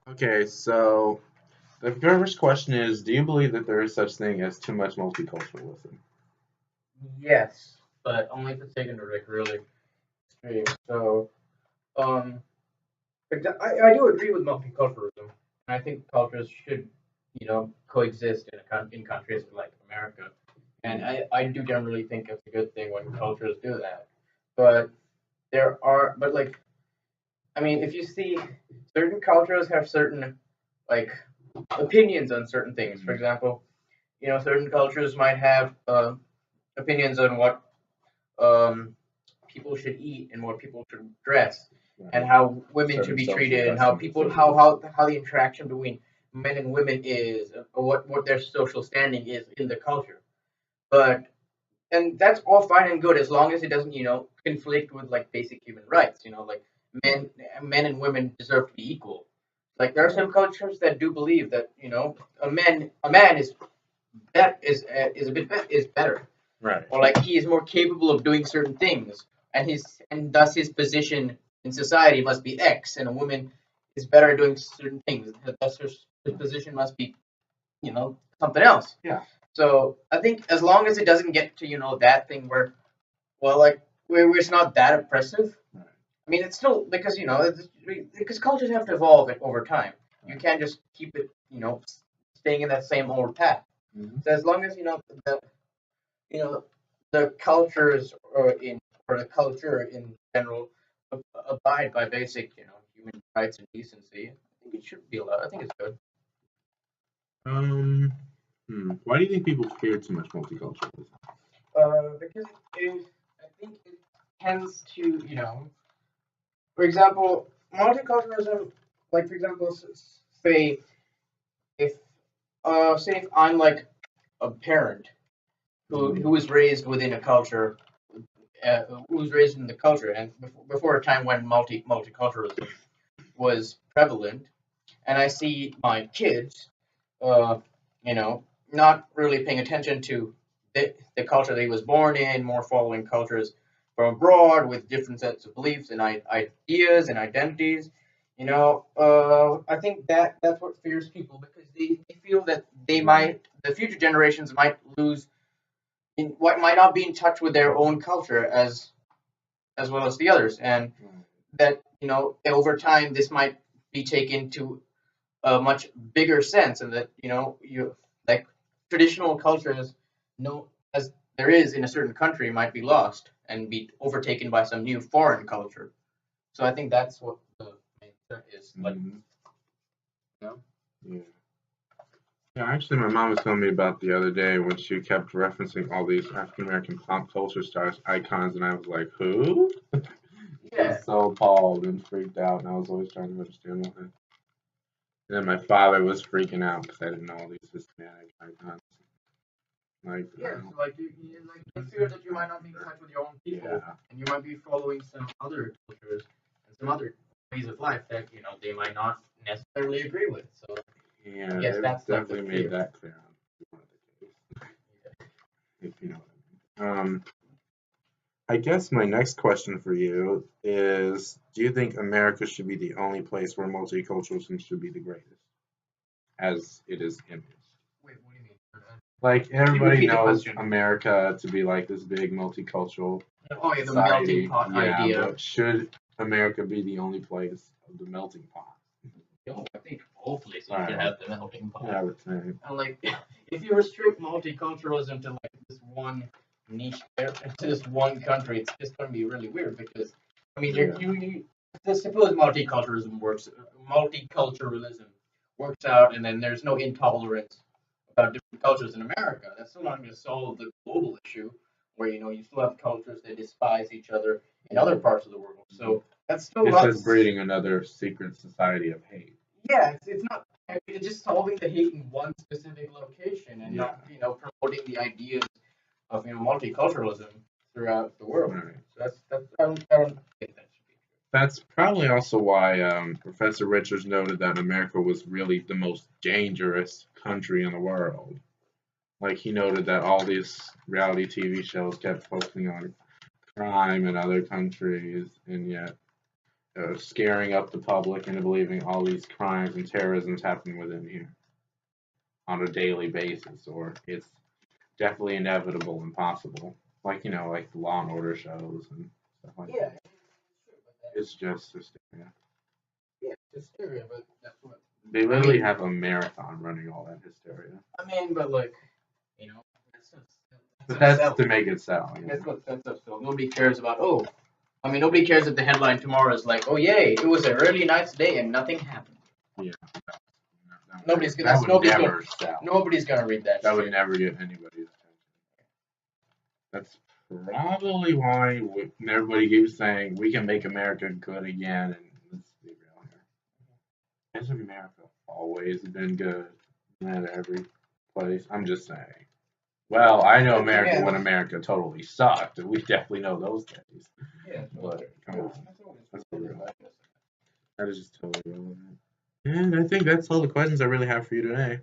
Okay, so the first question is, do you believe that there is such thing as too much multiculturalism? Yes, but only if it's taken to like really extreme. So, um, I do agree with multiculturalism, and I think cultures should, coexist in countries like America. And I do generally think it's a good thing when cultures do that. But but like, I mean, if you see, certain cultures have certain like opinions on certain things. For example, certain cultures might have opinions on what um, people should eat and what people should dress and how women should be treated and how people how the interaction between men and women is or what their social standing is in the culture. But and that's all fine and good as long as it doesn't conflict with like basic human rights. Like men men and women deserve to be equal. Like there are some cultures that do believe that a man is a bit is better, Right. or like he is more capable of doing certain things, and thus his position in society must be X, and a woman is better at doing certain things, thus her position must be something else. Yeah. So I think as long as it doesn't get to that thing where well like where it's not that oppressive. I mean, it's still because because cultures have to evolve it over time. You can't just keep it staying in that same old path. So as long as you know the cultures or the culture in general abide by basic human rights and decency, I think it should be allowed. I think it's good. Um, Why do you think people fear too much multiculturalism? Because I think it tends to for example, multiculturalism, like for example, say if say if I'm like a parent who was raised within a culture, who was raised in the culture, and before a time when multiculturalism was prevalent, and I see my kids, uh, not really paying attention to the culture they was born in, more following cultures from abroad with different sets of beliefs and ideas and identities. I think that's what fears people because they feel that the future generations might lose in what might not be in touch with their own culture as well as the others, and that over time this might be taken to a much bigger sense, and that you like traditional cultures, as there is in a certain country, might be lost and be overtaken by some new foreign culture. So I think that's what the main thing is like. Yeah. Yeah, actually, my mom was telling me about the other day when she kept referencing all these African American pop culture stars icons, and I was like, "Who?" I Yeah. was so appalled and freaked out, and I was always trying to understand why. And then my father was freaking out because I didn't know all these Hispanic icons. Like, Yeah, so like you fear that you might not be in touch with your own people, yeah, and you might be following some other cultures and some other ways of life that they might not necessarily agree with. So yeah, yes, they've that's like the definitely made fear. that clear on one of the cases, if you know what I mean. I guess my next question for you is, do you think America should be the only place where multiculturalism should be the greatest, as it is imaged? Wait, what do you mean? Like Can you everybody repeat the knows question? America to be like this big multicultural Oh yeah, the melting society, pot yeah, idea. but should America be the only place of the melting pot? No, I think all places Right. should have the melting pot. Yeah, I would say. And like, if you restrict multiculturalism to like this one niche, to this one country, it's just going to be really weird because I mean, Yeah. let's suppose multiculturalism works out, and then there's no intolerance about different cultures in America. That's still not going to solve the global issue, where you still have cultures that despise each other in other parts of the world. So that's still It's not. just breeding another secret society of hate. Yeah, it's not. It's just solving the hate in one specific location, and Yeah. not promoting the ideas of multiculturalism throughout the world. Right. So I don't think that should be. That's probably also why Professor Richards noted that America was really the most dangerous country in the world. Like he noted that all these reality TV shows kept focusing on crime in other countries, and yet scaring up the public into believing all these crimes and terrorism's happening within here on a daily basis, or it's definitely inevitable and possible. Like, like the Law and Order shows and stuff like Yeah, that. It's just hysteria. yeah, it's hysteria, but that's what. They literally have a marathon running all that hysteria. I mean, but like, But that's to make it sell. That's what sets up. So nobody cares about. Oh, I mean, nobody cares if the headline tomorrow is like, "Oh, yay, it was a really nice day and nothing happened." Yeah. Nobody's That gonna. would Nobody's never gonna. sell. Nobody's gonna read that. That shit. would never get anybody's attention. That's probably why everybody keeps saying we can make America good again. And let's be real here. Has America always been good at every place? I'm just saying. Well, I know America when America totally sucked. We definitely know those days. Yeah, but come on, that's real. That is just totally relevant. And I think that's all the questions I really have for you today.